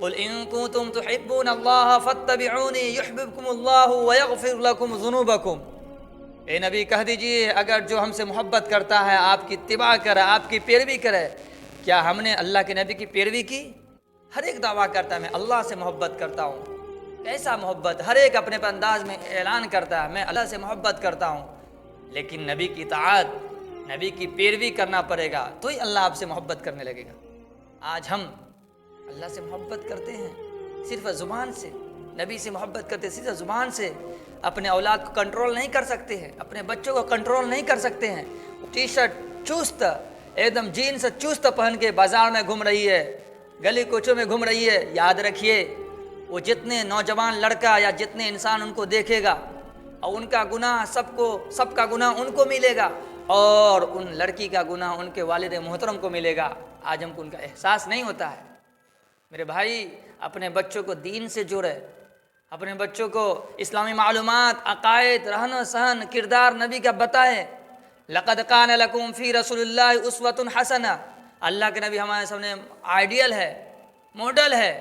قل ان کنتم تحبون اللہ فاتبعونی یحببکم اللہ ویغفر لکم ذنوبکم، اے نبی کہہ دیجئے اگر جو ہم سے محبت کرتا ہے آپ کی اتباع کرے، آپ کی پیروی کرے۔ کیا ہم نے اللہ کے نبی کی پیروی کی؟ ہر ایک دعویٰ کرتا ہے میں اللہ سے محبت کرتا ہوں، کیسا محبت، ہر ایک اپنے انداز میں اعلان کرتا ہے میں اللہ سے محبت کرتا ہوں، لیکن نبی کی اطاعت، نبی کی پیروی کرنا پڑے گا تو ہی اللہ آپ سے محبت کرنے لگے گا۔ آج ہم اللہ سے محبت کرتے ہیں صرف زبان سے، نبی سے محبت کرتے صرف زبان سے، اپنے اولاد کو کنٹرول نہیں کر سکتے ہیں، اپنے بچوں کو کنٹرول نہیں کر سکتے ہیں۔ ٹی شرٹ چست، ایک دم جینس چست پہن کے بازار میں گھوم رہی ہے، گلی کوچوں میں گھوم رہی ہے، یاد رکھیے وہ جتنے نوجوان لڑکا یا جتنے انسان ان کو دیکھے گا اور ان کا گناہ سب کا گناہ ان کو ملے گا، اور ان لڑکی کا گناہ ان کے والد محترم کو ملے گا۔ آج ہم کو ان کا احساس نہیں ہوتا ہے۔ میرے بھائی اپنے بچوں کو دین سے جوڑے، اپنے بچوں کو اسلامی معلومات، عقائد، رہن و سہن، کردار نبی کا بتائیں۔ لقد کان لکم فی رسول اللہ اسوۃ حسنہ، اللہ کے نبی ہمارے سامنے آئیڈیل ہے، ماڈل ہے۔